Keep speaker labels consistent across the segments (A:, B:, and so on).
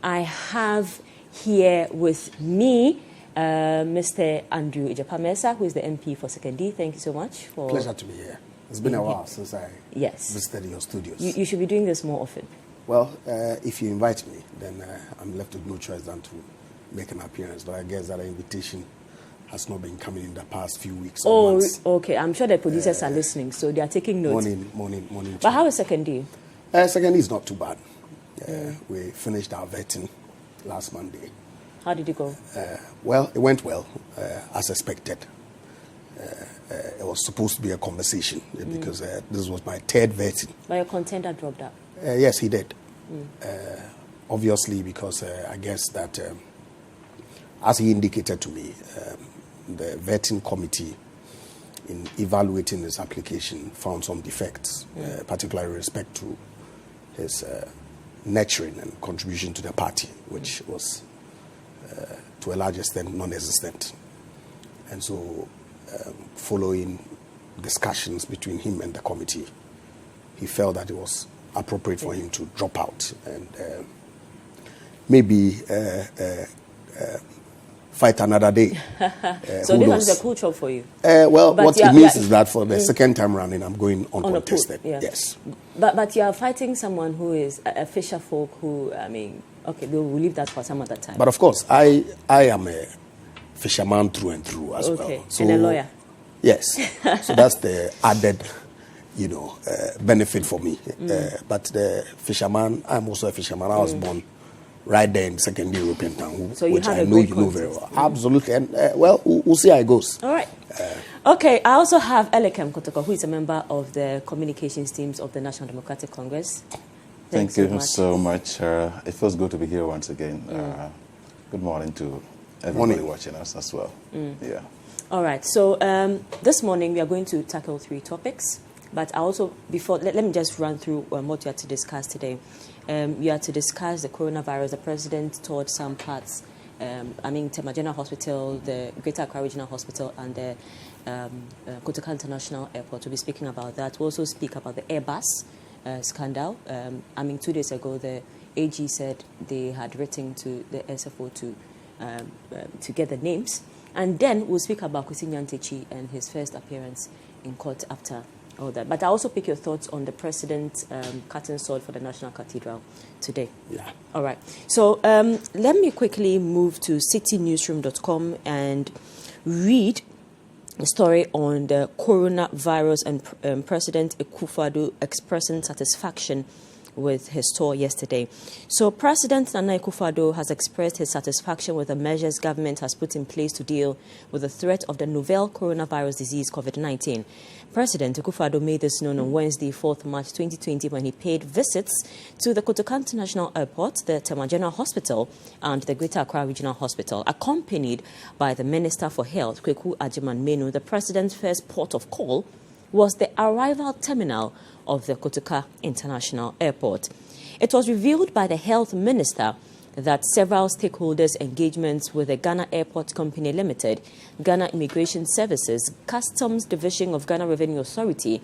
A: I have here with me Mr. Andrew Mercer, who is the MP for Sekondi. Thank you so much.
B: Pleasure to be here. It's been a while since I visited your studios.
A: You should be doing this more often.
B: Well, if you invite me, then I'm left with no choice than to make an appearance. But I guess that invitation has not been coming in the past few weeks or months.
A: Okay. I'm sure the producers are listening, so they are taking notes.
B: Morning.
A: But how is Sekondi?
B: Sekondi is not too bad. We finished our vetting last Monday.
A: How did it go?
B: Well, it went well, as expected. It was supposed to be a conversation because this was my third vetting.
A: But your contender dropped out?
B: Yes, he did. Obviously, because I guess that, as he indicated to me, the vetting committee, in evaluating his application, found some defects, particularly with respect to his nurturing and contribution to the party, which was, to a large extent, non-existent. And so, following discussions between him and the committee, he felt that it was appropriate for him to drop out and maybe fight another day.
A: So this was a cool job for you?
B: Well, but what it means is that for the second time running, I'm going uncontested. Yes.
A: But you are fighting someone who is a fisher folk who, okay, we'll leave that for some other time.
B: But of course, I am a fisherman through and through as well.
A: So, and a lawyer?
B: Yes. So that's the added, benefit for me. But the fisherman, I'm also a fisherman. I was born right there in second European town,
A: so
B: which I know you know very well. Absolutely. And, we'll see how it goes.
A: All right. Okay, I also have Elekem Kotoko, who is a member of the communications teams of the National Democratic Congress.
C: Thank you so much. It feels good to be here once again. Good morning to everybody watching us as well. Yeah.
A: All right. So this morning we are going to tackle 3 topics. But I also, before, let me just run through what we are to discuss today. We are to discuss the coronavirus. The president toured some parts, Tema General Hospital, the Greater Accra Regional Hospital, and the Kotoka International Airport. We'll be speaking about that. We'll also speak about the Airbus scandal. 2 days ago, the AG said they had written to the SFO to get the names. And then we'll speak about Nyantakyi and his first appearance in court after all that. But I also pick your thoughts on the president's curtain sword for the National Cathedral today.
B: Yeah. All right.
A: So let me quickly move to citinewsroom.com and read a story on the coronavirus and President Akufo-Addo expressing satisfaction with his tour yesterday. So President Nana Akufo-Addo has expressed his satisfaction with the measures government has put in place to deal with the threat of the novel coronavirus disease COVID-19. President Akufo-Addo made this known on Wednesday, 4th March 2020, when he paid visits to the Kotoka International Airport, the Tema General Hospital, and the Greater Accra Regional Hospital, accompanied by the Minister for Health, Kweku Agyemang-Menu. The president's first port of call was the arrival terminal of the Kotoka International Airport. It was revealed by the Health Minister that several stakeholders' engagements with the Ghana Airport Company Limited, Ghana Immigration Services, Customs Division of Ghana Revenue Authority,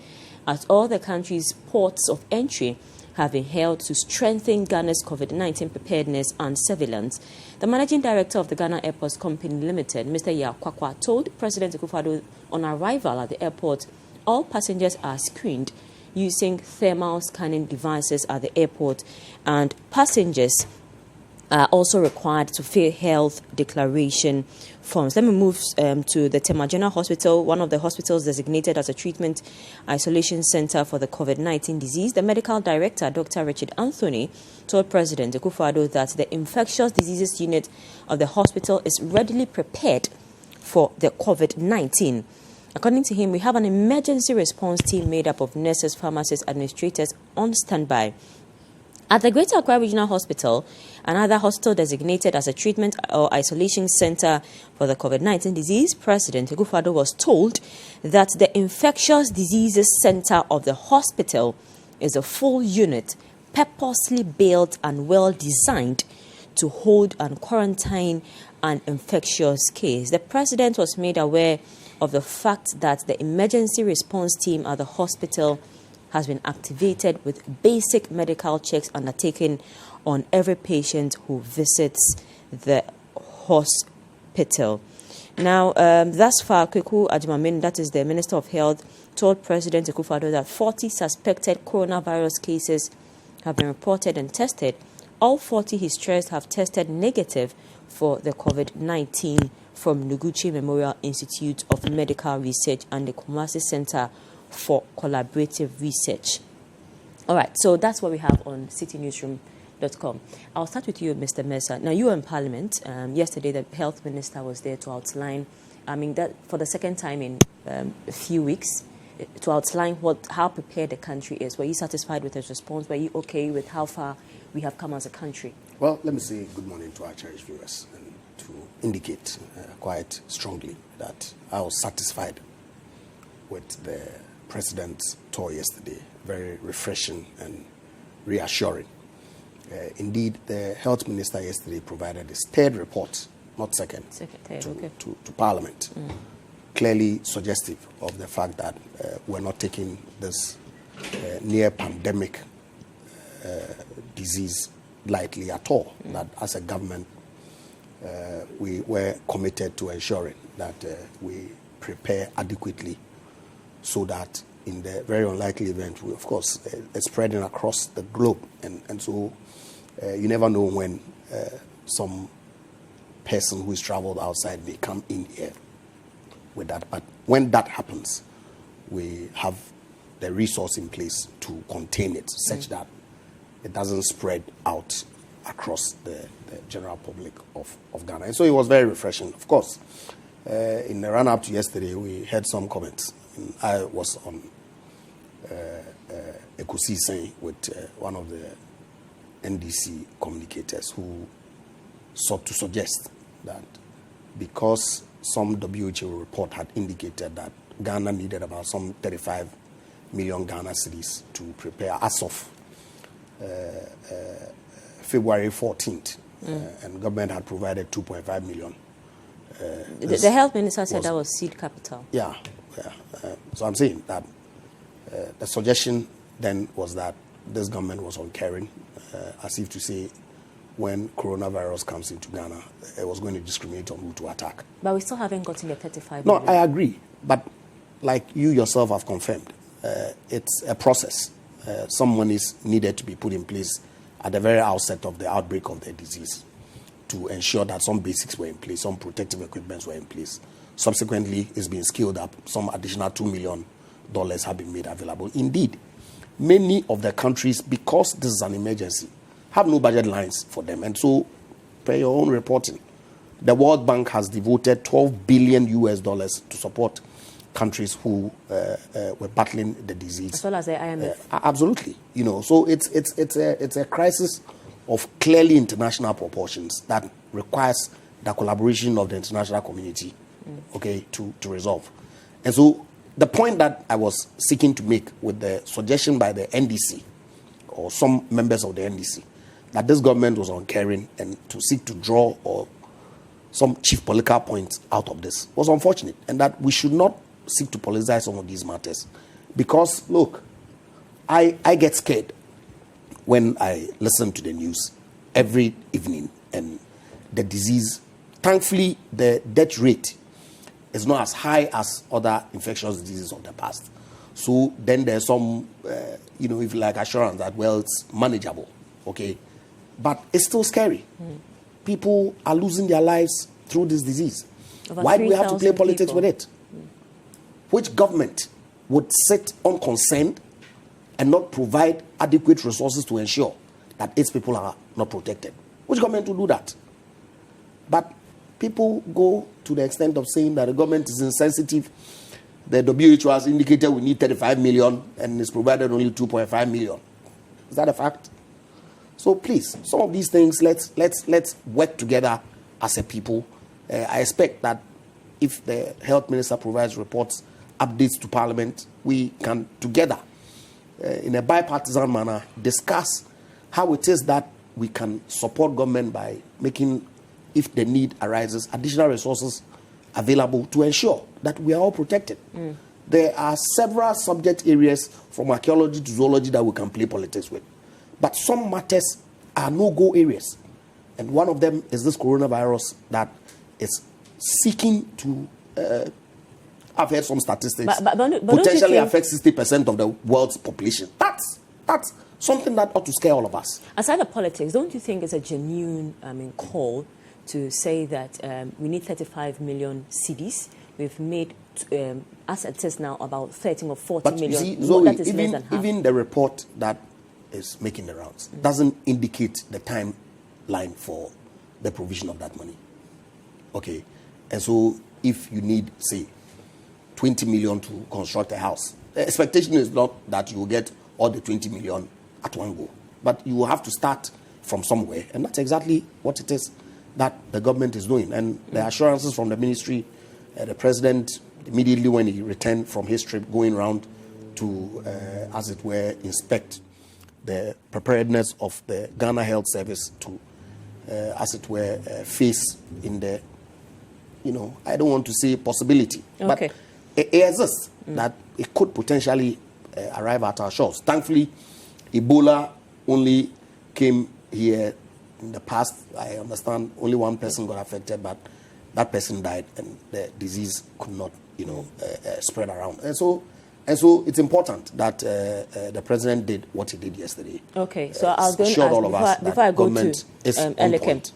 A: at all the country's ports of entry have been held to strengthen Ghana's COVID-19 preparedness and surveillance. The Managing Director of the Ghana Airports Company Limited, Mr. Kwakye, told President Akufo-Addo on arrival at the airport, all passengers are screened using thermal scanning devices at the airport, and passengers are also required to fill health declaration forms. Let me move to the Tema General Hospital, one of the hospitals designated as a treatment isolation center for the COVID-19 disease. The medical director, Dr. Richard Anthony, told President Akufo-Addo that the infectious diseases unit of the hospital is readily prepared for the COVID-19. According to him, we have an emergency response team made up of nurses, pharmacists, administrators on standby. At the Greater Accra Regional Hospital, another hospital designated as a treatment or isolation center for the COVID-19 disease, President Akufo-Addo was told that the infectious diseases center of the hospital is a full unit, purposely built and well designed to hold and quarantine an infectious case. The president was made aware of the fact that the emergency response team at the hospital has been activated with basic medical checks undertaken on every patient who visits the hospital. Now, thus far, Kweku Agyemang, that is the Minister of Health, told President Akufo-Addo that 40 suspected coronavirus cases have been reported and tested. All 40, he stressed, have tested negative for the COVID-19 from Noguchi Memorial Institute of Medical Research and the Kumasi Center for Collaborative Research. All right, so that's what we have on CitiNewsroom.com. I'll start with you, Mr. Mercer. Now, you were in Parliament. Yesterday, the Health Minister was there to outline, that for the second time in a few weeks, to outline how prepared the country is. Were you satisfied with his response? Were you okay with how far we have come as a country?
B: Well, let me say good morning to our cherished viewers and to indicate quite strongly that I was satisfied with the President's tour yesterday. Very refreshing and reassuring. Indeed, the Health Minister yesterday provided his third report, not second, to Parliament. Clearly suggestive of the fact that we're not taking this near pandemic disease lightly at all. That as a government, we were committed to ensuring that we prepare adequately so that in the very unlikely event, we, of course, it's spreading across the globe. And so you never know when some person who is traveled outside may come in here with that. But when that happens, we have the resource in place to contain it such that it doesn't spread out across the general public of Ghana. And so it was very refreshing. Of course, in the run-up to yesterday, we heard some comments. I was on Ekusi saying with one of the NDC communicators who sought to suggest that because some WHO report had indicated that Ghana needed about some 35 million Ghana cedis to prepare as of February 14th, and government had provided 2.5 million.
A: The health minister said that was seed capital.
B: Yeah. So I'm saying that the suggestion then was that this government was uncaring, as if to say when coronavirus comes into Ghana, it was going to discriminate on who to attack.
A: But we still haven't gotten the 35
B: No,
A: million.
B: I agree. But like you yourself have confirmed, it's a process. Some monies needed to be put in place at the very outset of the outbreak of the disease to ensure that some basics were in place, some protective equipments were in place. Subsequently, it's been scaled up. Some additional $2 million have been made available. Indeed, many of the countries, because this is an emergency, have no budget lines for them. And so, per your own reporting, the World Bank has devoted $12 billion to support countries who were battling the disease.
A: As well as the IMF.
B: Absolutely. So it's a crisis of clearly international proportions that requires the collaboration of the international community, to resolve. And so the point that I was seeking to make with the suggestion by the NDC or some members of the NDC that this government was uncaring and to seek to draw or some chief political points out of this was unfortunate, and that we should not seek to politicize some of these matters. Because, look, I get scared when I listen to the news every evening and the disease. Thankfully, the death rate is not as high as other infectious diseases of the past. So then there's some, if you like, assurance that, well, it's manageable, okay? But it's still scary. People are losing their lives through this disease. Why do we have to play politics with it? Which government would sit unconcerned and not provide adequate resources to ensure that its people are not protected? Which government will do that? But people go to the extent of saying that the government is insensitive. The WHO has indicated we need 35 million and it's provided only 2.5 million. Is that a fact? So please, some of these things, let's work together as a people. I expect that if the health minister provides reports, updates to Parliament, we can together, in a bipartisan manner, discuss how it is that we can support government by making, if the need arises, additional resources available to ensure that we are all protected. There are several subject areas from archaeology to zoology that we can play politics with. But some matters are no-go areas. And one of them is this coronavirus that is seeking to, I've heard some statistics,
A: but
B: potentially affect 60% of the world's population. That's something that ought to scare all of us.
A: Aside the politics, don't you think it's a genuine call to say that we need 35 million cedis? We've made, as it is now, about 13 or 14 million.
B: But you see, Zoe,
A: that is less than half.
B: Even the report that is making the rounds doesn't indicate the timeline for the provision of that money. Okay, and so if you need, say, 20 million to construct a house, the expectation is not that you will get all the 20 million at one go, but you will have to start from somewhere, and that's exactly what it is that the government is doing. And the assurances from the ministry, the president, immediately when he returned from his trip, going around to, as it were, inspect the preparedness of the Ghana Health Service to, as it were, face in the, I don't want to say possibility,
A: okay,
B: but it exists that it could potentially arrive at our shores. Thankfully, Ebola only came here in the past. I understand only one person got affected, but that person died and the disease could not, spread around. And so it's important that the president did what he did yesterday.
A: Okay, so I was going to ask, before I go to Elikem,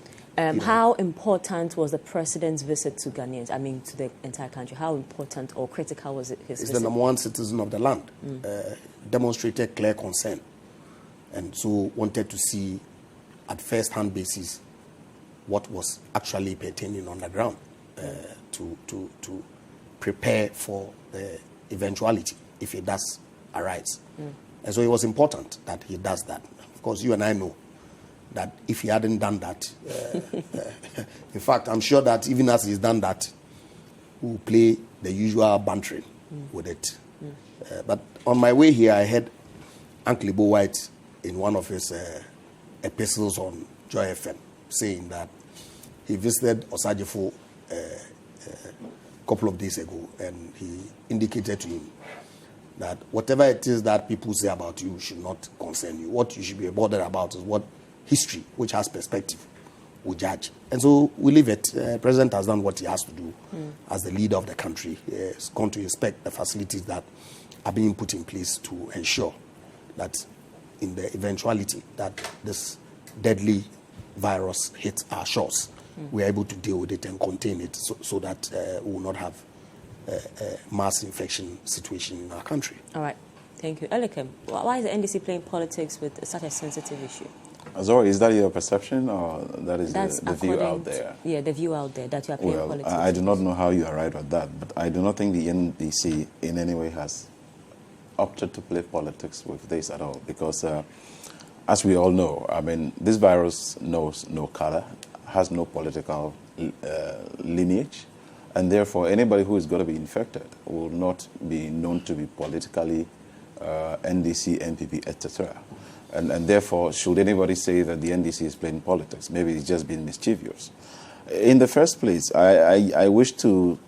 A: how important was the president's visit to Ghanaians, to the entire country? How important or critical was it, his visit?
B: He's the number one citizen of the land, demonstrated clear concern, and so wanted to see at first-hand basis what was actually pertaining on the ground to prepare for the eventuality if it does arise. And so it was important that he does that. Of course, you and I know that if he hadn't done that, in fact, I'm sure that even as he's done that, we'll play the usual bantering with it. But on my way here, I heard Uncle Ibo White in one of his epistles on Joy FM saying that he visited Osajifo a couple of days ago, and he indicated to him that whatever it is that people say about you should not concern you. What you should be bothered about is what history, which has perspective, will judge. And so we leave it. The president has done what he has to do as the leader of the country. He has gone to inspect the facilities that are being put in place to ensure that in the eventuality that this deadly virus hits our shores, we are able to deal with it and contain it so that we will not have a mass infection situation in our country.
A: All right. Thank you. Elikem, why is the NDC playing politics with such a sensitive issue?
C: Zoe, is that your perception or that's the view out there?
A: Yeah, the view out there that you are playing politics.
C: I do not know how you arrived at that, but I do not think the NDC in any way has opted to play politics with this at all because, as we all know, this virus knows no color, has no political lineage, and therefore anybody who is going to be infected will not be known to be politically NDC, NPP, etc. And therefore, should anybody say that the NDC is playing politics, maybe it's just been mischievous. In the first place, I wish to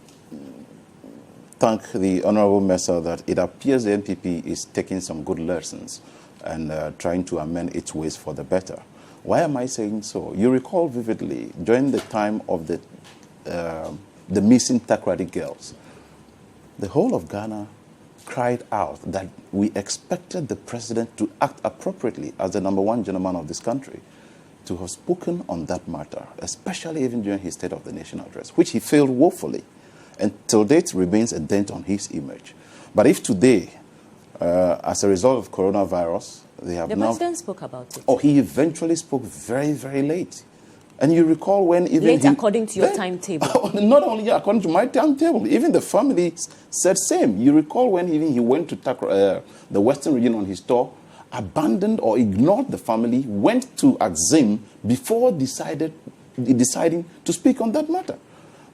C: thank the Honorable Mercer that it appears the NPP is taking some good lessons and trying to amend its ways for the better. Why am I saying so? You recall vividly, during the time of the missing Takoradi girls, the whole of Ghana cried out that we expected the president to act appropriately as the number one gentleman of this country, to have spoken on that matter, especially even during his State of the Nation address, which he failed woefully, and till date remains a dent on his image. But if today, as a result of coronavirus, they have
A: the president spoke about it.
C: Oh, he eventually spoke very, very late. And you recall when even
A: late according to your timetable.
C: Not only according to my timetable, even the family said same. You recall when even he went to the Western region on his tour, abandoned or ignored the family, went to Axim before deciding to speak on that matter.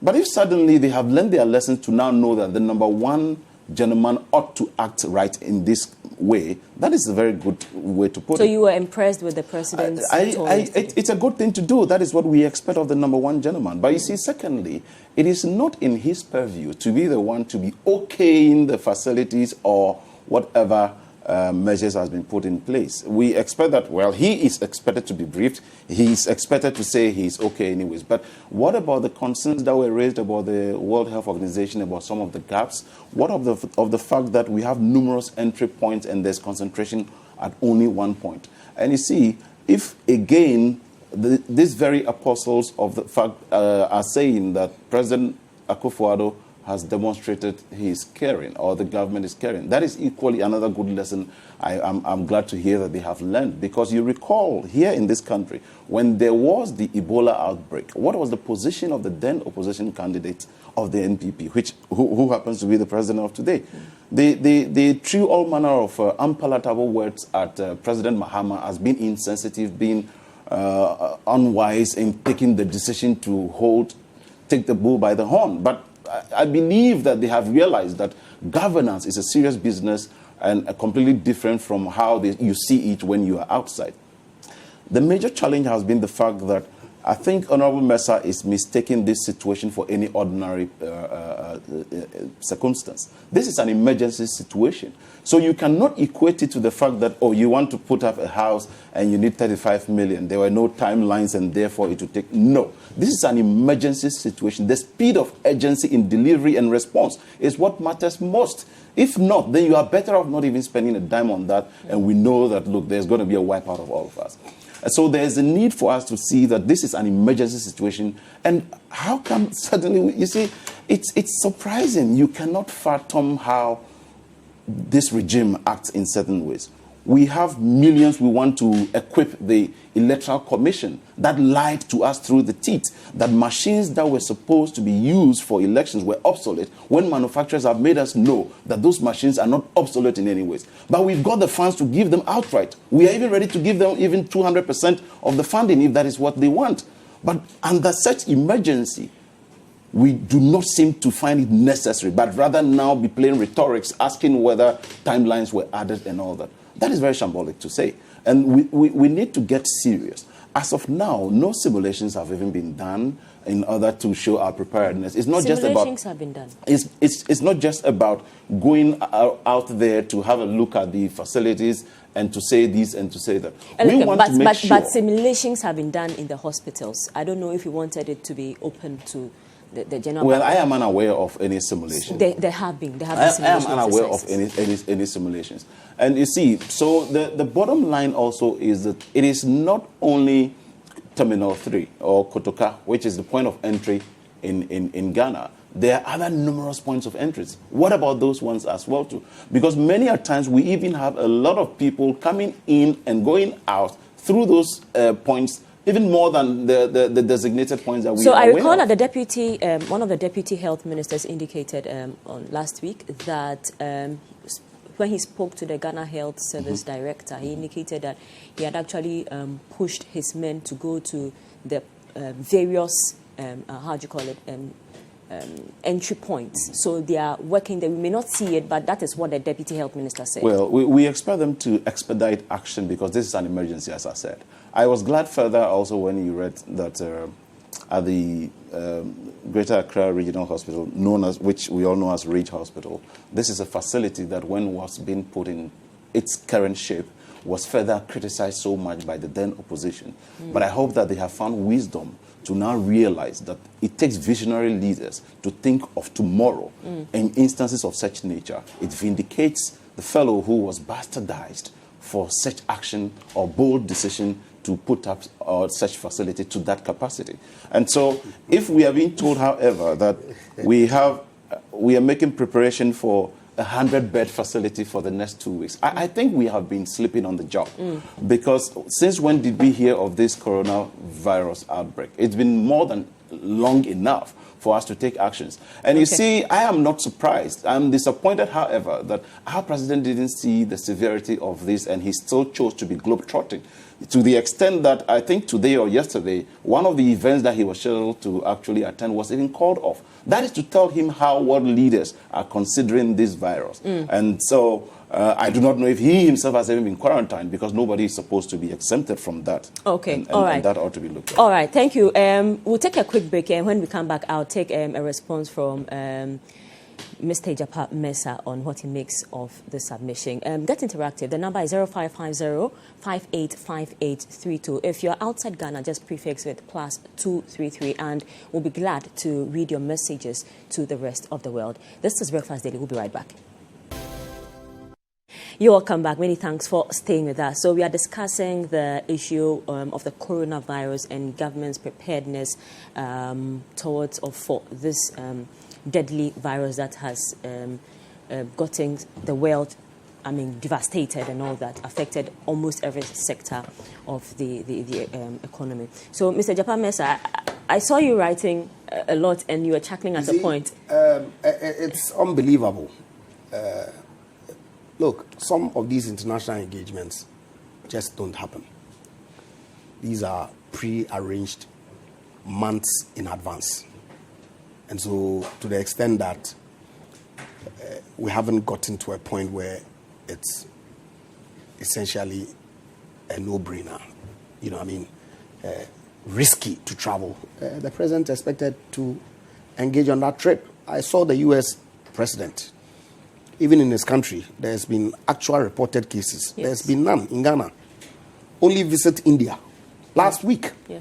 C: But if suddenly they have learned their lessons to now know that the number one gentleman ought to act right in this way, that is a very good way to put it.
A: So you were impressed with the president's
C: it's a good thing to do. That is what we expect of the number one gentleman. But you see, secondly, it is not in his purview to be the one to be okaying the facilities or whatever measures has been put in place. We expect that, well, he is expected to be briefed. He is expected to say he's okay anyways. But what about the concerns that were raised about the World Health Organization, about some of the gaps? What of the fact that we have numerous entry points and there's concentration at only one point? And you see, if again, these very apostles of the fact are saying that President Akufo-Addo has demonstrated he is caring, or the government is caring. That is equally another good lesson I'm glad to hear that they have learned. Because you recall, here in this country, when there was the Ebola outbreak, what was the position of the then opposition candidate of the NPP, who happens to be the president of today? They threw all manner of unpalatable words at President Mahama as being insensitive, being unwise in taking the decision to take the bull by the horn. But I believe that they have realized that governance is a serious business and completely different from how you see it when you are outside. The major challenge has been the fact that I think Honorable Mercer is mistaking this situation for any ordinary circumstance. This is an emergency situation. So you cannot equate it to the fact that, oh, you want to put up a house and you need 35 million. There were no timelines and therefore it will take. No. This is an emergency situation. The speed of urgency in delivery and response is what matters most. If not, then you are better off not even spending a dime on that. And we know that, look, there's going to be a wipeout of all of us. So there's a need for us to see that this is an emergency situation. And how come suddenly, you see, it's surprising. You cannot fathom how this regime acts in certain ways. We have millions we want to equip the Electoral Commission that lied to us through the teeth, that machines that were supposed to be used for elections were obsolete, when manufacturers have made us know that those machines are not obsolete in any ways. But we've got the funds to give them outright. We are even ready to give them even 200% of the funding if that is what they want. But under such emergency, we do not seem to find it necessary, but rather now be playing rhetorics, asking whether timelines were added and all that. That is very shambolic to say. And we need to get serious. As of now, no simulations have even been done in order to show our preparedness. It's not just about...
A: Simulations have been done.
C: It's not just about going out there to have a look at the facilities and to say this and to say that.
A: But simulations have been done in the hospitals. I don't know if you wanted it to be open to the general...
C: Well, I am unaware of any simulations.
A: There have been simulations.
C: I am unaware of any simulations. And you see, so the bottom line also is that it is not only Terminal 3 or Kotoka, which is the point of entry in Ghana. There are other numerous points of entries. What about those ones as well too? Because many a times we even have a lot of people coming in and going out through those points, even more than the designated points that we
A: So
C: are
A: I recall
C: aware
A: that one of the deputy health ministers indicated on last week that when he spoke to the Ghana Health Service Director, he indicated that he had actually pushed his men to go to the various, entry points. So they are working there. We may not see it, but that is what the deputy health minister said.
C: Well, we expect them to expedite action because this is an emergency, as I said. I was glad further also when you read that at the Greater Accra Regional Hospital, which we all know as Ridge Hospital, this is a facility that when was being put in its current shape was further criticized so much by the then opposition. But I hope that they have found wisdom to now realize that it takes visionary leaders to think of tomorrow. In instances of such nature, it vindicates the fellow who was bastardized for such action or bold decision to put up such facility to that capacity. And so if we are being told, however, that we are making preparation for a 100-bed facility for the next 2 weeks, I think we have been sleeping on the job. Because since when did we hear of this coronavirus outbreak? It's been more than long enough for us to take actions. And you see, I am not surprised. I'm disappointed, however, that our president didn't see the severity of this and he still chose to be globetrotting. To the extent that I think today or yesterday, one of the events that he was scheduled to actually attend was even called off. That is to tell him how world leaders are considering this virus. And so I do not know if he himself has even been quarantined because nobody is supposed to be exempted from that.
A: Okay, all right.
C: And that ought to be looked at.
A: All right, thank you. We'll take a quick break and when we come back, I'll take a response from Mr. Japa Mercer on what he makes of the submission. Get interactive. The number is 0550-585832. If you're outside Ghana, just prefix with +233, and we'll be glad to read your messages to the rest of the world. This is Breakfast Daily. We'll be right back. You're welcome back. Many thanks for staying with us. So we are discussing the issue of the coronavirus and government's preparedness towards or for this deadly virus that has gotten the world, devastated and all that, affected almost every sector of the economy. So, Mr. Japa Mercer, I saw you writing a lot and you were chuckling at a point.
B: It's unbelievable. Look, some of these international engagements just don't happen. These are pre-arranged months in advance. And so to the extent that we haven't gotten to a point where it's essentially a no-brainer, risky to travel. The president expected to engage on that trip. I saw the U.S. president. Even in his country, there's been actual reported cases. Yes. There's been none in Ghana. Only visit India last week. Yeah.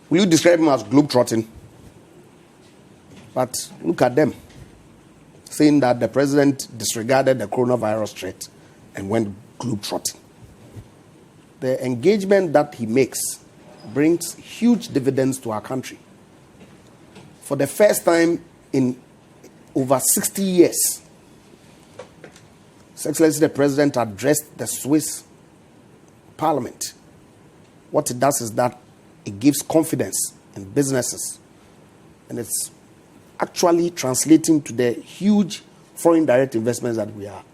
B: Will you describe him as globetrotting? But look at them, saying that the president disregarded the coronavirus threat and went globetrotting. The engagement that he makes brings huge dividends to our country. For the first time in over 60 years, His Excellency the President addressed the Swiss Parliament. What it does is that it gives confidence in businesses, and it's actually translating to the huge foreign direct investments that we are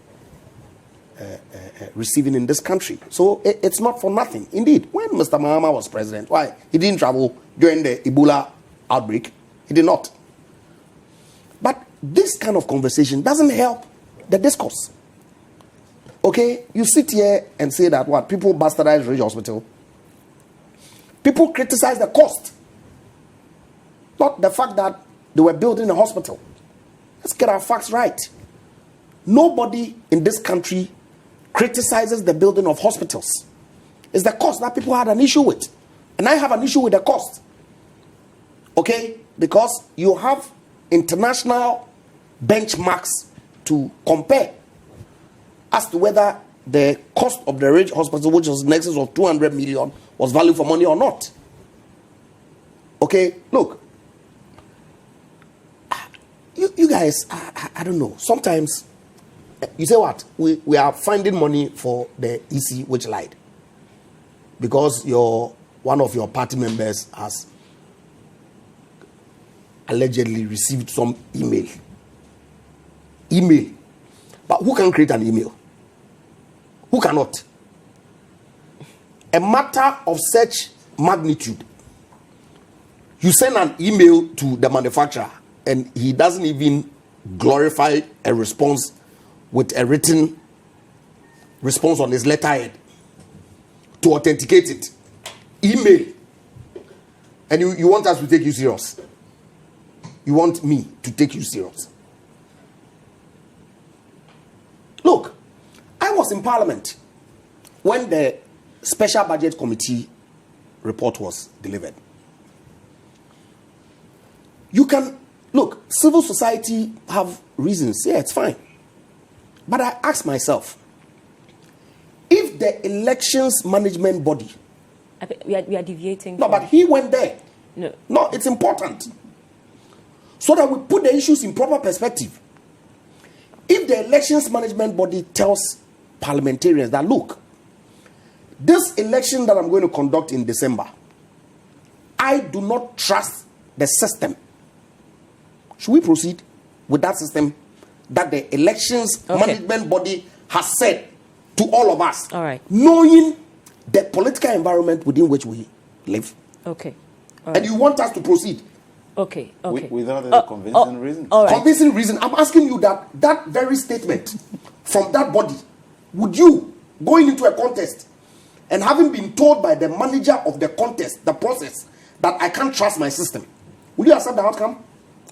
B: receiving in this country. So it's not for nothing. Indeed, when Mr. Mahama was president, why? He didn't travel during the Ebola outbreak. He did not. But this kind of conversation doesn't help the discourse. Okay, you sit here and say that what? People bastardize Ridge Hospital. People criticize the cost, not the fact that they were building a hospital. Let's get our facts right. Nobody in this country criticizes the building of hospitals. It's the cost that people had an issue with. And I have an issue with the cost. Okay? Because you have international benchmarks to compare as to whether the cost of the Ridge Hospital, which was in excess of 200 million, was value for money or not. Okay? Look. You guys, I don't know. Sometimes, you say what? We are finding money for the EC which lied. Because one of your party members has allegedly received some email. But who can create an email? Who cannot? A matter of such magnitude. You send an email to the manufacturer and he doesn't even glorify a response with a written response on his letterhead to authenticate it. Email. And you want us to take you serious. You want me to take you serious. Look, I was in Parliament when the Special Budget Committee report was delivered. You can, look, civil society have reasons. Yeah, it's fine. But I ask myself, if the elections management body...
A: We are deviating.
B: No, but he went there.
A: No,
B: it's important. So that we put the issues in proper perspective. If the elections management body tells parliamentarians that, look, this election that I'm going to conduct in December, I do not trust the system. Should we proceed with that system that the elections management body has said to all of us?
A: All right.
B: Knowing the political environment within which we live.
A: Okay.
B: All right. And you want us to proceed.
A: Okay.
C: Without any convincing reason.
A: All right.
B: Convincing reason. I'm asking you that very statement from that body, would you, going into a contest and having been told by the manager of the contest, the process, that I can't trust my system, would you accept the outcome?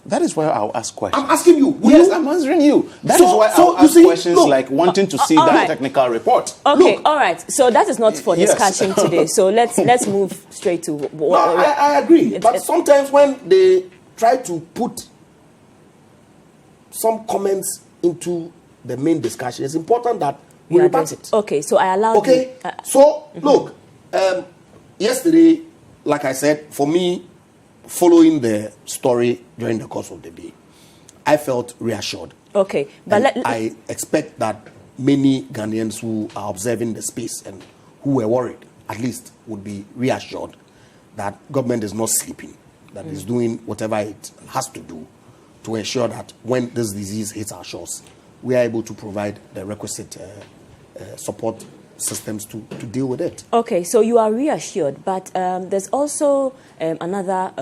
C: That is why I'll ask questions.
B: I'm asking you.
C: Yes, I'm answering you. That is why I'll ask questions like wanting to see that technical report.
A: Okay, all right. So that is not for discussion today. So let's move straight to what.
B: I agree. But sometimes when they try to put some comments into the main discussion, it's important that we rebut it.
A: Okay, so I allow.
B: Okay, look, yesterday, like I said, for me, following the story during the course of the day, I felt reassured.
A: Okay, but
B: I expect that many Ghanaians who are observing the space and who were worried, at least, would be reassured that government is not sleeping, that it's doing whatever it has to do to ensure that when this disease hits our shores, we are able to provide the requisite support systems to deal with it.
A: Okay, so you are reassured, but there's also another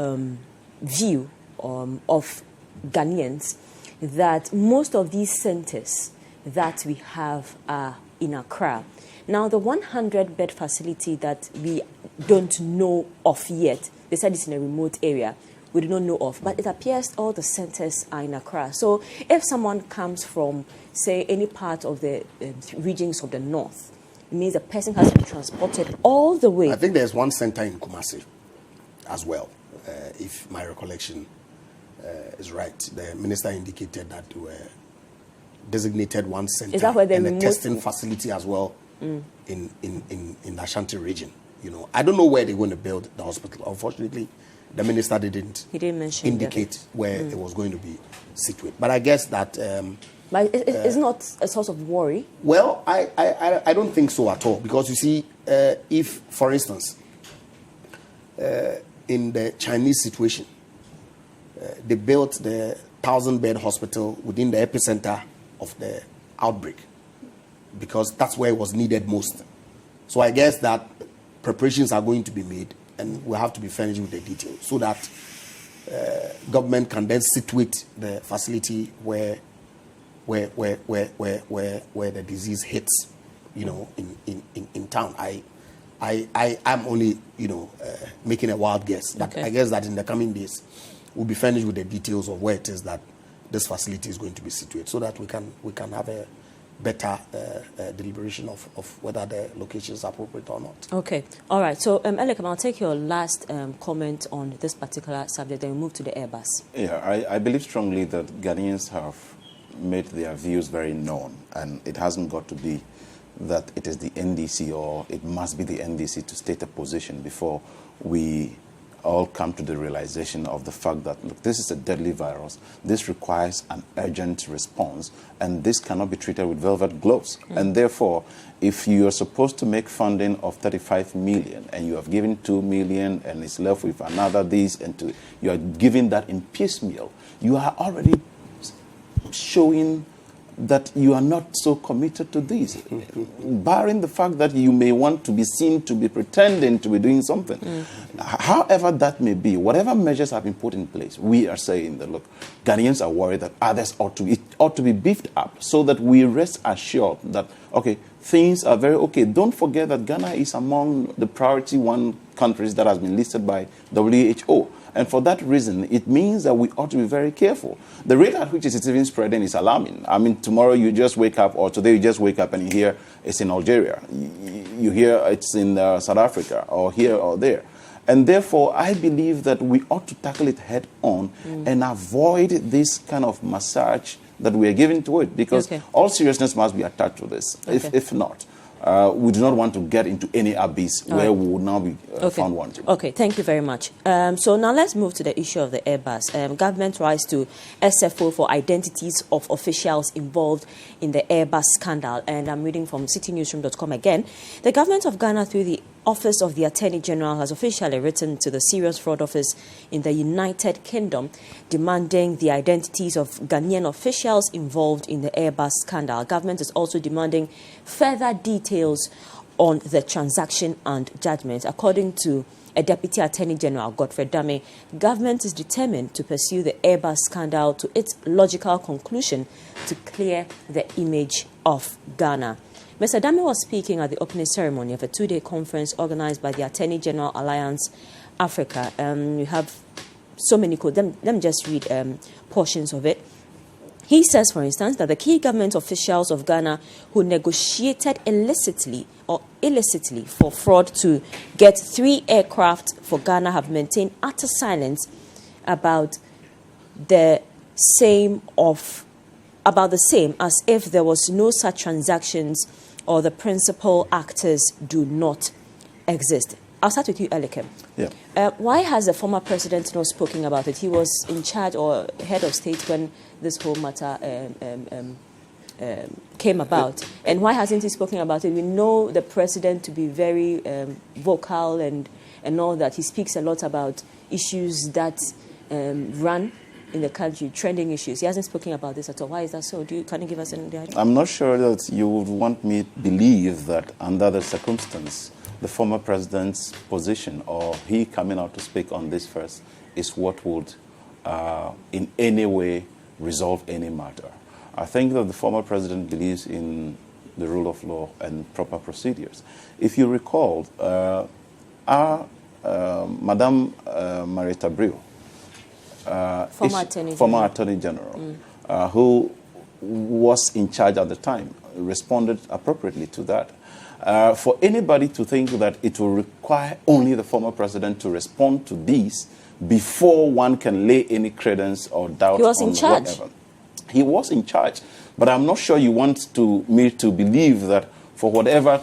A: view of Ghanaians that most of these centers that we have are in Accra. Now, the 100-bed facility that we don't know of yet, they said it's in a remote area, we do not know of, but it appears all the centers are in Accra. So if someone comes from, say, any part of the regions of the north, it means the person has to be transported all the way.
B: I think there's one center in Kumasi as well, if my recollection is right. The minister indicated that we were designated one center.
A: Is that where
B: and a testing facility as well in the Ashanti region. You know, I don't know where they're going to build the hospital. Unfortunately, the minister didn't indicate where it was going to be situated. But I guess that...
A: but it's not a source of worry?
B: Well, I don't think so at all. Because you see, if, for instance, in the Chinese situation, they built the 1,000-bed hospital within the epicenter of the outbreak, because that's where it was needed most. So I guess that preparations are going to be made, and we'll have to be furnished with the details so that government can then situate the facility where the disease hits, you know, in town. I'm only, making a wild guess, but I guess that in the coming days we'll be furnished with the details of where it is that this facility is going to be situated, so that we can have a better deliberation of whether the location is appropriate or not. Okay.
A: All right. So, Elekam, I'll take your last comment on this particular subject, then we move to the Airbus.
C: Yeah, I believe strongly that Ghanaians have made their views very known, and it hasn't got to be that it is the NDC or it must be the NDC to state a position before we all come to the realization of the fact that, look, this is a deadly virus. This requires an urgent response, and this cannot be treated with velvet gloves. And therefore, if you are supposed to make funding of 35 million and you have given 2 million and it's left with another this, and you are giving that in piecemeal, you are already showing that you are not so committed to this, barring the fact that you may want to be seen to be pretending to be doing something. However that may be, whatever measures have been put in place, we are saying that, look, Ghanaians are worried that others ought to be beefed up so that we rest assured that, okay, things are very okay. Don't forget that Ghana is among the priority 1 countries that has been listed by WHO. And for that reason, it means that we ought to be very careful. The rate at which it's even spreading is alarming. I mean, tomorrow you just wake up, or today you just wake up and you hear it's in Algeria. You hear it's in South Africa, or here or there. And therefore, I believe that we ought to tackle it head on and avoid this kind of massage that we are giving to it, because all seriousness must be attached to this. If not, we do not want to get into any abyss where we would now be found wanting. Okay,
A: thank you very much. So now let's move to the issue of the Airbus. Government rise to SFO for identities of officials involved in the Airbus scandal. And I'm reading from citinewsroom.com again. The government of Ghana, through the Office of the Attorney General, has officially written to the Serious Fraud Office in the United Kingdom demanding the identities of Ghanaian officials involved in the Airbus scandal. Government is also demanding further details on the transaction and judgment. According to a Deputy Attorney General, Godfrey Dame, government is determined to pursue the Airbus scandal to its logical conclusion to clear the image of Ghana. Mr. Dame was speaking at the opening ceremony of a 2-day conference organized by the Attorney General Alliance Africa. We have so many quotes. Let me just read portions of it. He says, for instance, that the key government officials of Ghana who negotiated illicitly for fraud to get 3 aircraft for Ghana have maintained utter silence about the same as if there was no such transactions or the principal actors do not exist. I'll start with you, Elikem.
C: Yeah.
A: Why has the former president not spoken about it? He was in charge or head of state when this whole matter came about. And why hasn't he spoken about it? We know the president to be very vocal and all that. He speaks a lot about issues that run in the country, trending issues. He hasn't spoken about this at all. Why is that so? Can you give us an idea?
C: I'm not sure that you would want me to believe that under the circumstance, the former president's position or he coming out to speak on this first is what would in any way resolve any matter. I think that the former president believes in the rule of law and proper procedures. If you recall, our Madame Marietta Brio, former Attorney General, who was in charge at the time, responded appropriately to that. For anybody to think that it will require only the former president to respond to these before one can lay any credence or doubt
A: he was
C: on
A: in charge.
C: Whatever. He was in charge. But I'm not sure you want me to believe that for whatever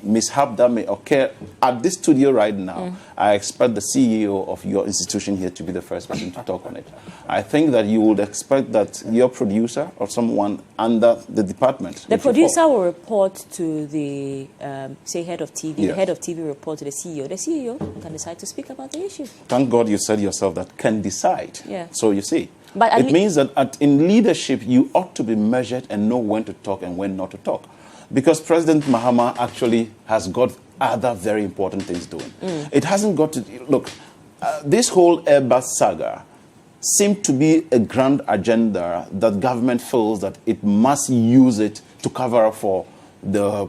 C: mishap that may occur at this studio right now, I expect the CEO of your institution here to be the first person to talk on it. I think that you would expect that your producer or someone under the department...
A: The producer will report to the, say, head of TV.
C: Yes.
A: The head of TV will report to the CEO. The CEO can decide to speak about the issue.
C: Thank God you said yourself that can decide.
A: Yeah.
C: So you see,
A: but
C: it means that in leadership, you ought to be measured and know when to talk and when not to talk. Because President Mahama actually has got other very important things doing. It hasn't got to... Look, this whole Airbus saga seemed to be a grand agenda that government feels that it must use it to cover up for the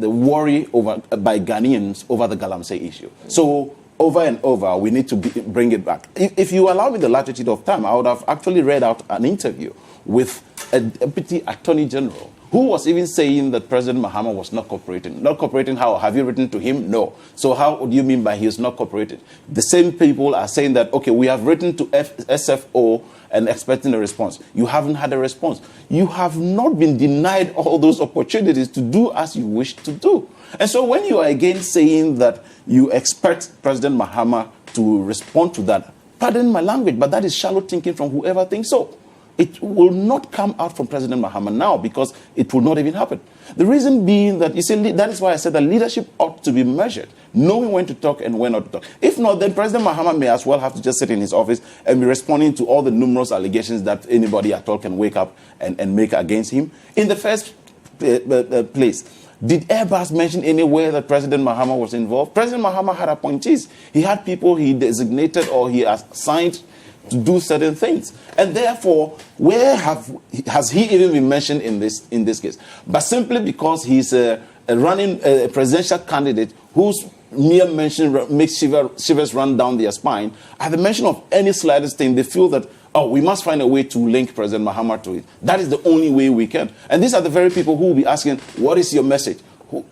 C: worry by Ghanaians over the Galamsey issue. So over and over, we need to bring it back. If you allow me the latitude of time, I would have actually read out an interview with a deputy attorney general who was even saying that President Mahama was not cooperating. Not cooperating how? Have you written to him? No. So how do you mean by he is not cooperating? The same people are saying that, okay, we have written to SFO and expecting a response. You haven't had a response. You have not been denied all those opportunities to do as you wish to do. And so when you are again saying that you expect President Mahama to respond to that, pardon my language, but that is shallow thinking from whoever thinks so. It will not come out from President Mahama now because it will not even happen. The reason being that, you see, that is why I said that leadership ought to be measured, knowing when to talk and when not to talk. If not, then President Mahama may as well have to just sit in his office and be responding to all the numerous allegations that anybody at all can wake up and make against him. In the first place, did Airbus mention anywhere that President Mahama was involved? President Mahama had appointees. He had people he designated or he assigned to do certain things. And therefore, where has he even been mentioned in this case? But simply because he's a presidential candidate whose mere mention makes shivers run down their spine, at the mention of any slightest thing, they feel that, oh, we must find a way to link President Mahama to it. That is the only way we can. And these are the very people who will be asking, what is your message?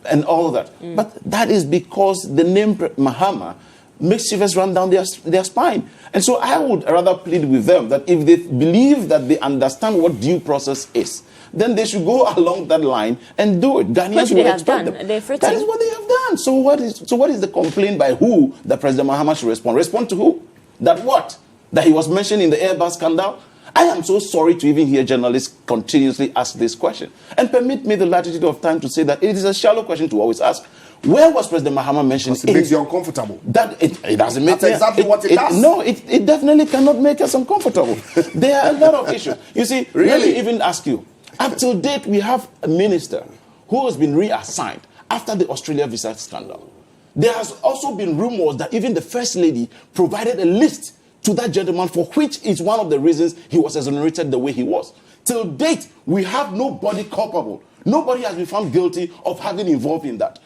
C: And all of that. But that is because the name Mahama makes shivers run down their spine. And so I would rather plead with them that if they believe that they understand what due process is, then they should go along that line and do it. Ghanaians will expect them. That is what they have done. So what is the complaint by who that President Mahama should respond? Respond to who? That what? That he was mentioned in the Airbus scandal? I am so sorry to even hear journalists continuously ask this question. And permit me the latitude of time to say that it is a shallow question to always ask. Where was President Mahama mentioned?
B: It makes you uncomfortable.
C: That it doesn't make
B: That's exactly what it does.
C: No, it definitely cannot make us uncomfortable. There are a lot of issues. You see,
B: Really?
C: let me even ask you. Up till date, we have a minister who has been reassigned after the Australia visa scandal. There has also been rumors that even the First Lady provided a list to that gentleman for which is one of the reasons he was exonerated the way he was. Till date, we have nobody culpable. Nobody has been found guilty of having involved in that.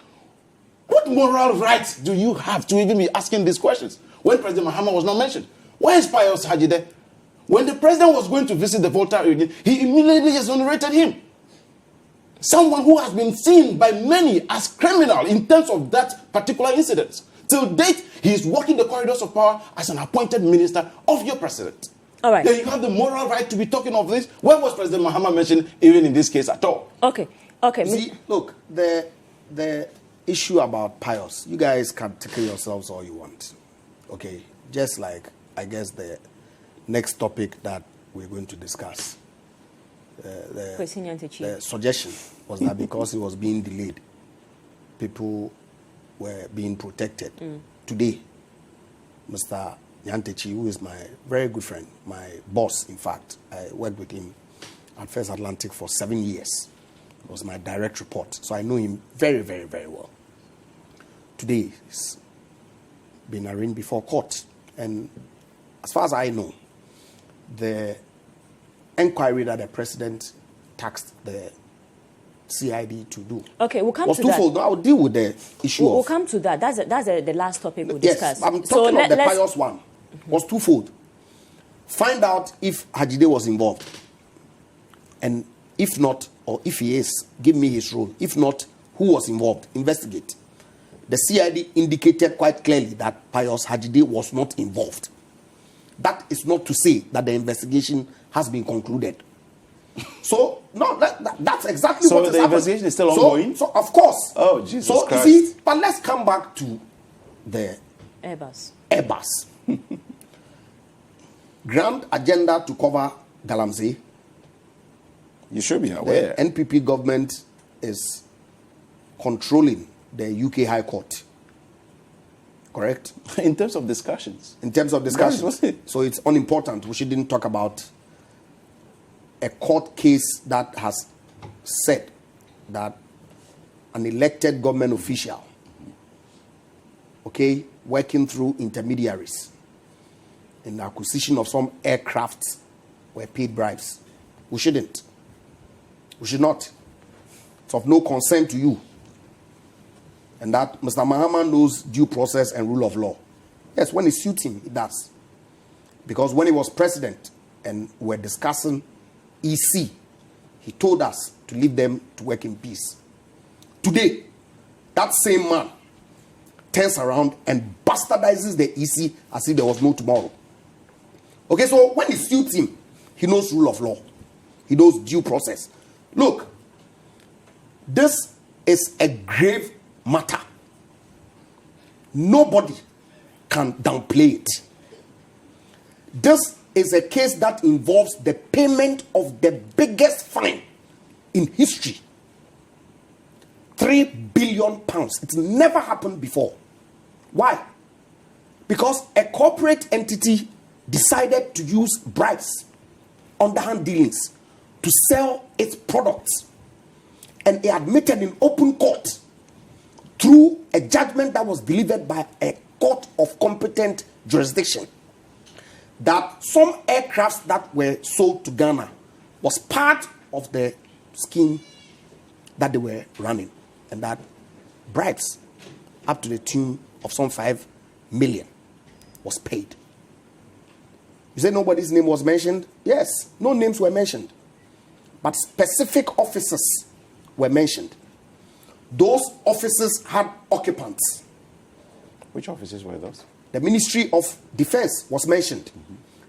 C: What What moral right do you have to even be asking these questions when President Mahama was not mentioned? Why is Pius Haji there? When the president was going to visit the Volta region, he immediately exonerated him. Someone who has been seen by many as criminal in terms of that particular incident. Till date, he is walking the corridors of power as an appointed minister of your president.
A: All right.
C: Then you have the moral right to be talking of this. Where was President Mahama mentioned even in this case at all?
A: Okay.
B: See, look, the issue about Pius, you guys can take yourselves all you want. Okay? Just like, I guess, the next topic that we're going to discuss. The suggestion was that because he was being delayed, people were being protected. Today, Mr. Nyantakyi, who is my very good friend, my boss, in fact, I worked with him at First Atlantic for 7 years. It was my direct report. So I know him very, very, very well. Today, he's been arraigned before court. And as far as I know, the inquiry that the president tasked the CID to do.
A: Okay, we'll come
B: was
A: to
B: twofold.
A: that.
B: I'll deal with the issue
A: We'll
B: of...
A: come to that. That's the last topic we'll
B: yes,
A: discuss.
B: I'm talking of the Pius one. Was twofold. Find out if Hajide was involved. And if not, or if he is, give me his role. If not, who was involved? Investigate. The CID indicated quite clearly that Pius Hajide was not involved. That is not to say that the investigation has been concluded. So, no, that's exactly what is happening.
C: So the investigation is still ongoing?
B: So, of course.
C: Oh, Jesus Christ.
B: See, but let's come back to the Airbus. Grand agenda to cover Galamsey.
C: You should be aware.
B: The NPP government is controlling the UK High Court. Correct?
C: In terms of discussions.
B: In terms of discussions. So it's unimportant. We shouldn't talk about a court case that has said that an elected government official, okay, working through intermediaries in the acquisition of some aircrafts were paid bribes. We shouldn't. We should not. It's of no concern to you. And that Mr. Mahama knows due process and rule of law. Yes, when it suits him, he does. Because when he was president and we're discussing EC, he told us to leave them to work in peace. Today, that same man turns around and bastardizes the EC as if there was no tomorrow. Okay, so when it suits him, he knows rule of law. He knows due process. Look, this is a grave matter. Nobody can downplay it. This is a case that involves the payment of the biggest fine in history. £3 billion. It's never happened before. Why? Because a corporate entity decided to use bribes, underhand dealings, to sell its products. And it admitted in open court through a judgment that was delivered by a court of competent jurisdiction that some aircrafts that were sold to Ghana was part of the scheme that they were running, and that bribes up to the tune of some 5 million was paid. You say nobody's name was mentioned? Yes, no names were mentioned, but specific officers were mentioned. Those officers had occupants.
C: Which officers were those?
B: The Ministry of Defense was mentioned.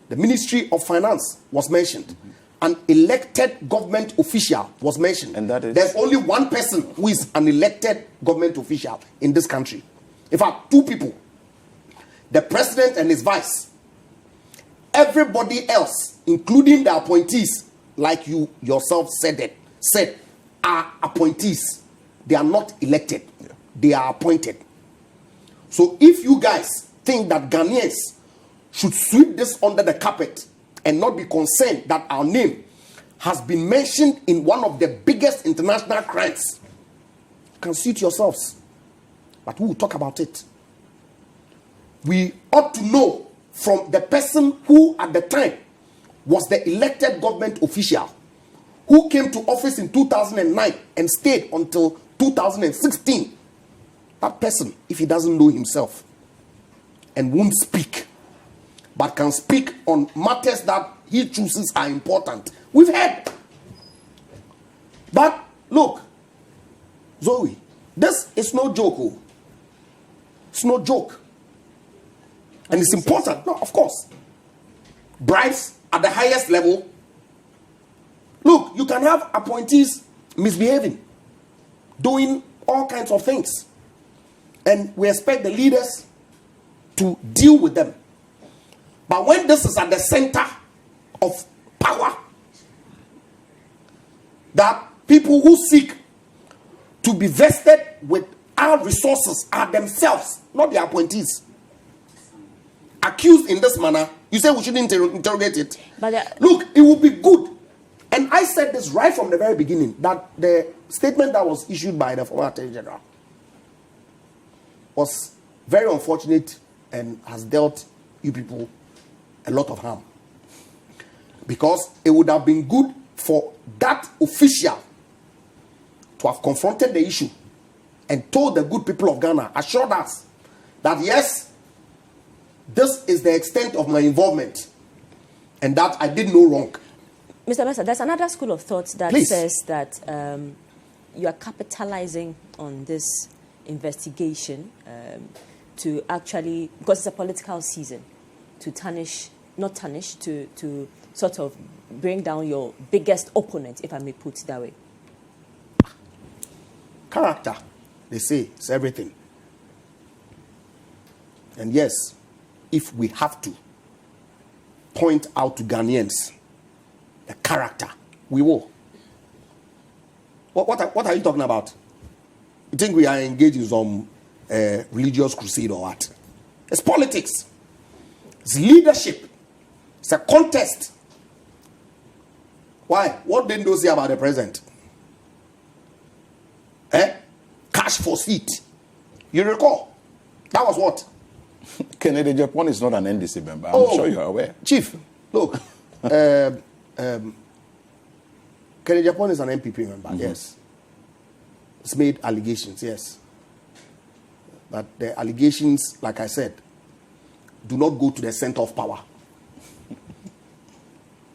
B: The Ministry of Finance was mentioned. An elected government official was mentioned.
C: And that is?
B: There's only one person who is an elected government official in this country. In fact, two people. The president and his vice. Everybody else, including the appointees, like you yourself said, are appointees. They are not elected. Yeah. They are appointed. So if you guys think that Ghanaians should sweep this under the carpet and not be concerned that our name has been mentioned in one of the biggest international crimes, you can suit yourselves. But we will talk about it. We ought to know from the person who at the time was the elected government official who came to office in 2009 and stayed until 2016 that person, if he doesn't know himself and won't speak, but can speak on matters that he chooses are important. We've heard. But look, Zoe, this is no joke. Oh. It's no joke. And it's important. No, of course. Bribes at the highest level. Look, you can have appointees misbehaving, doing all kinds of things. And we expect the leaders to deal with them. But when this is at the center of power, that people who seek to be vested with our resources are themselves, not the appointees, accused in this manner, you say we shouldn't interrogate it. But look, it would be good. And I said this right from the very beginning, that the statement that was issued by the former Attorney General was very unfortunate and has dealt you people a lot of harm. Because it would have been good for that official to have confronted the issue and told the good people of Ghana, assured us that yes, this is the extent of my involvement and that I did no wrong.
A: Mr. Mercer, there's another school of thought that says that you are capitalizing on this investigation to actually, because it's a political season, to to sort of bring down your biggest opponent, if I may put it that way.
B: Character, they say, is everything. And yes, if we have to point out to Ghanaians the character, we will. What are you talking about? You think we are engaged in some religious crusade or what? It's politics. It's leadership. It's a contest. Why? What didn't those say about the president? Cash for seat. You recall? That was what?
C: Kennedy Japan is not an NDC member. I'm sure you're aware.
B: Chief, look. Kennedy Japan is an MPP member, yes. It's made allegations, yes. But the allegations, like I said, do not go to the center of power.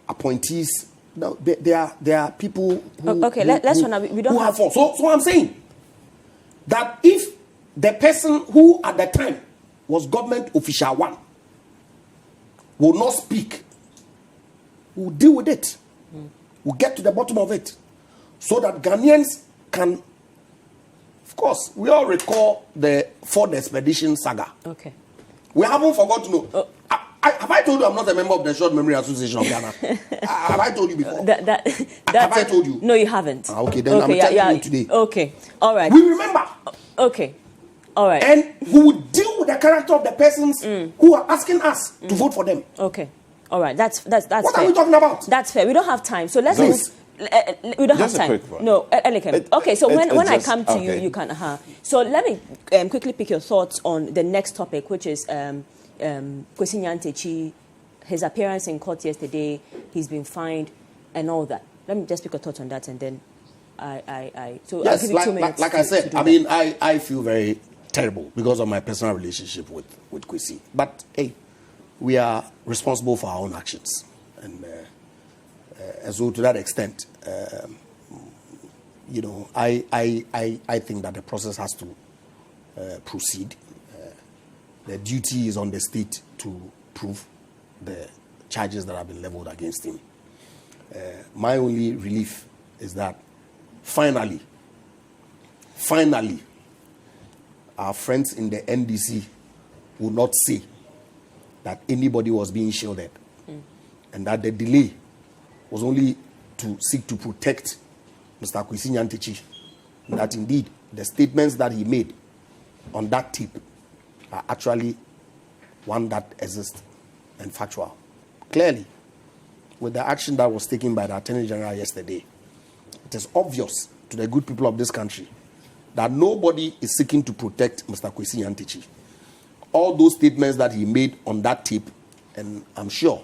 B: Appointees, no, there are people who,
A: okay, let's run. We don't have.
B: So I'm saying that if the person who at the time was government official one will not speak, we'll deal with it. We'll get to the bottom of it so that Ghanaians can, of course, we all recall the Ford Expedition saga.
A: Okay.
B: We haven't forgotten. No. Have I told you I'm not a member of the Short Memory Association of Ghana? Have I told you before? Have I told you?
A: No, you haven't.
B: Okay, then I'm telling you today.
A: Okay, all right.
B: We remember.
A: Okay, all right.
B: And we would deal with the character of the persons who are asking us to vote for them.
A: Okay, all right. That's
B: what
A: fair.
B: Are we talking about?
A: That's fair. We don't have time, so let's move. We don't have time. No, okay. So when I come to you, you can. So let me quickly pick your thoughts on the next topic, which is Kwesi Nyantakyi, his appearance in court yesterday. He's been fined and all that. Let me just pick your thoughts on that, and then So
B: yes,
A: I'll give you 2 minutes.
B: Like I said, I mean, I feel very terrible because of my personal relationship with Kwesi. But hey, we are responsible for our own actions, and so to that extent, you know, I think that the process has to proceed. The duty is on the state to prove the charges that have been leveled against him. My only relief is that finally, our friends in the NDC will not say that anybody was being shielded and that the delay was only to seek to protect Mr. Kwesi Nyantakyi, and that indeed the statements that he made on that tape are actually one that exists and factual. Clearly, with the action that was taken by the Attorney General yesterday, it is obvious to the good people of this country that nobody is seeking to protect Mr. Kwesi Nyantakyi. All those statements that he made on that tape, and I'm sure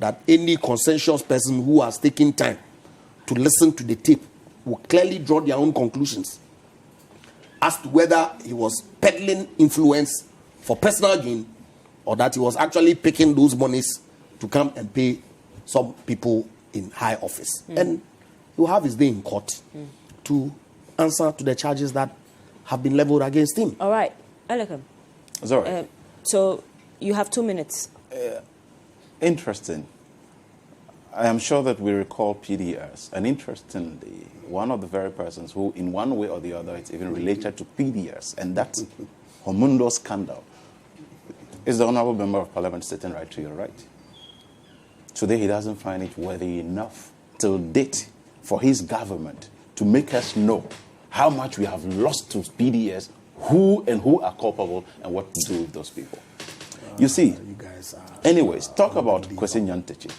B: that any conscientious person who has taken time to listen to the tape will clearly draw their own conclusions. as to whether he was peddling influence for personal gain or that he was actually picking those monies to come and pay some people in high office. And he will have his day in court to answer to the charges that have been leveled against him.
A: All right. Elekem.
C: Sorry.
A: So you have 2 minutes.
C: Interesting. I am sure that we recall PDS. And interestingly, one of the very persons who, in one way or the other, is even related to PDS, and that Homundo scandal, is the Honorable Member of Parliament sitting right to your right. Today, he doesn't find it worthy enough till date for his government to make us know how much we have lost to PDS, who are culpable, and what to do with those people. You see,
B: you guys are
C: anyways, talk about Kwakye Nyantakyi.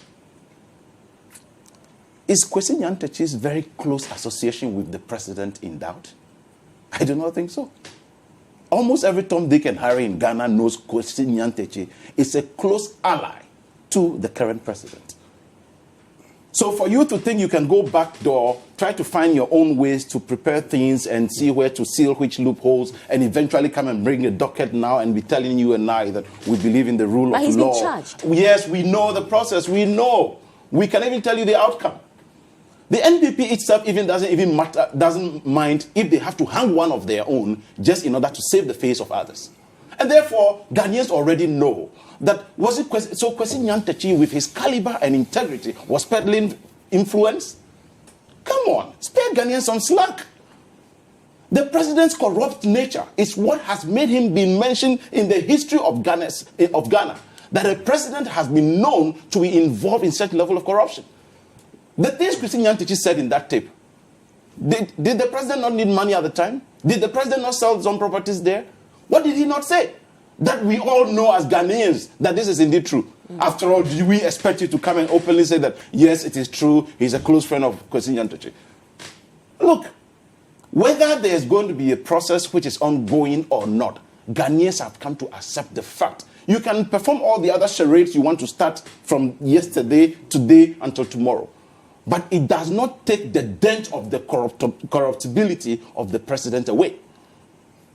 C: Is Kwakye Nyantakyi's very close association with the president in doubt? I do not think so. Almost every Tom, Dick, and Harry in Ghana knows Kwakye Nyantakyi is a close ally to the current president. So for you to think you can go back door, try to find your own ways to prepare things and see where to seal which loopholes, and eventually come and bring a docket now and be telling you and I that we believe in the rule
A: But
C: of
A: he's
C: law.
A: been charged.
C: Yes, we know the process. We know. We can even tell you the outcome. The NPP itself doesn't mind if they have to hang one of their own just in order to save the face of others. And therefore, Ghanaians already know that Kwakye Nyantakyi, with his caliber and integrity, was peddling influence. Come on, spare Ghanaians some slack. The president's corrupt nature is what has made him be mentioned in the history of Ghana, that a president has been known to be involved in such level of corruption. The things Kwakye Nyantakyi said in that tape, did the president not need money at the time? Did the president not sell some properties there? What did he not say? That we all know as Ghanaians that this is indeed true. After all, do we expect you to come and openly say that, yes, it is true, he's a close friend of Kwakye Nyantakyi? Look, whether there's going to be a process which is ongoing or not, Ghanaians have come to accept the fact. You can perform all the other charades you want to start from yesterday, today, until tomorrow. But it does not take the dent of the corruptibility of the president away.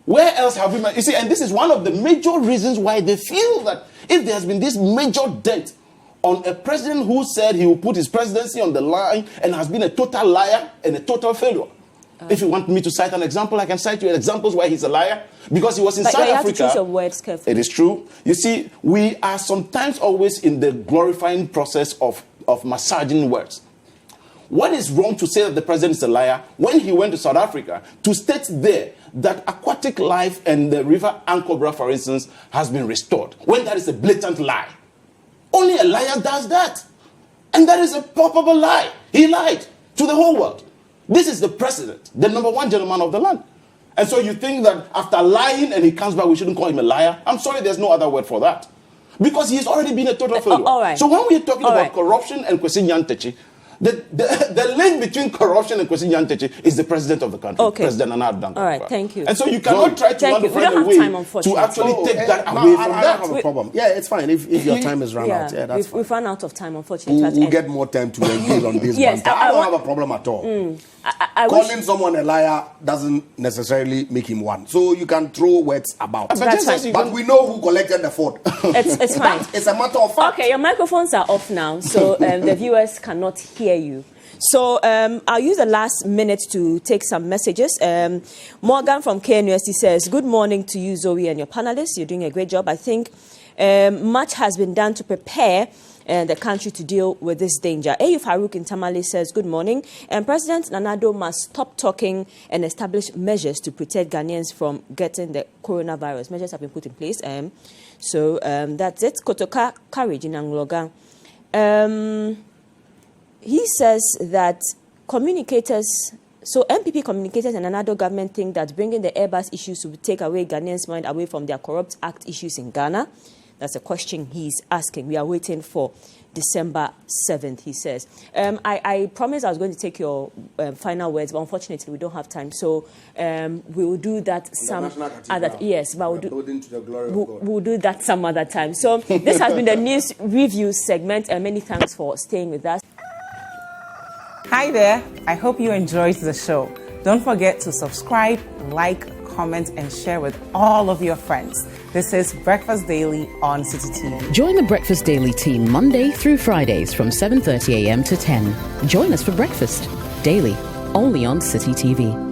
C: Where else have we... You see, and this is one of the major reasons why they feel that if there has been this major dent on a president who said he will put his presidency on the line and has been a total liar and a total failure. If you want me to cite an example, I can cite you examples why he's a liar. Because he was in South Africa.
A: You have to choose your words carefully.
C: It is true. You see, we are sometimes always in the glorifying process of massaging words. What is wrong to say that the president is a liar when he went to South Africa to state there that aquatic life and the river Ankobra, for instance, has been restored, when that is a blatant lie? Only a liar does that. And that is a palpable lie. He lied to the whole world. This is the president, the number one gentleman of the land. And so you think that after lying and he comes back, we shouldn't call him a liar? I'm sorry, there's no other word for that. Because he's already been a total failure.
A: All right.
C: So when we're talking about corruption and Kwakye Nyantakyi, the link between corruption and Kwakye Nyantakyi is the president of the country, President Nana Addo.
A: All right, thank you.
C: And so you cannot try to find a way to actually take that away from that.
B: I don't have a problem. Yeah, it's fine if your time is run out. Yeah, that's fine.
A: We've run out of time, unfortunately.
B: We'll get more time to engage on this.
A: Yes,
B: I don't have a problem at all. Calling someone a liar doesn't necessarily make him one. So you can throw words about.
A: That's fine.
B: But we know who collected the fraud.
A: It's fine.
B: It's a matter of fact.
A: Okay, your microphones are off now, so the viewers cannot hear you. So I'll use the last minute to take some messages. Morgan from KNUST says, good morning to you, Zoe, and your panelists. You're doing a great job. I think much has been done to prepare the country to deal with this danger. Ayuf Haruk in Tamale says, good morning. President Nana Addo must stop talking and establish measures to protect Ghanaians from getting the coronavirus. Measures have been put in place. So that's it. Kotoka Courage in Angloga. He says that communicators, so MPP communicators and another government think that bringing the Airbus issues will take away Ghanaians' mind away from their Corrupt Act issues in Ghana. That's a question he's asking. We are waiting for December 7th, he says. I promised I was going to take your final words, but unfortunately we don't have time. So we will do that some other time. Yes, but we'll do that some other time. So this has been the news review segment, and many thanks for staying with us.
D: Hi there. I hope you enjoyed the show. Don't forget to subscribe, like, comment, and share with all of your friends. This is Breakfast Daily on Citi TV.
E: Join the Breakfast Daily team Monday through Fridays from 7:30 a.m. to 10. Join us for breakfast daily, only on Citi TV.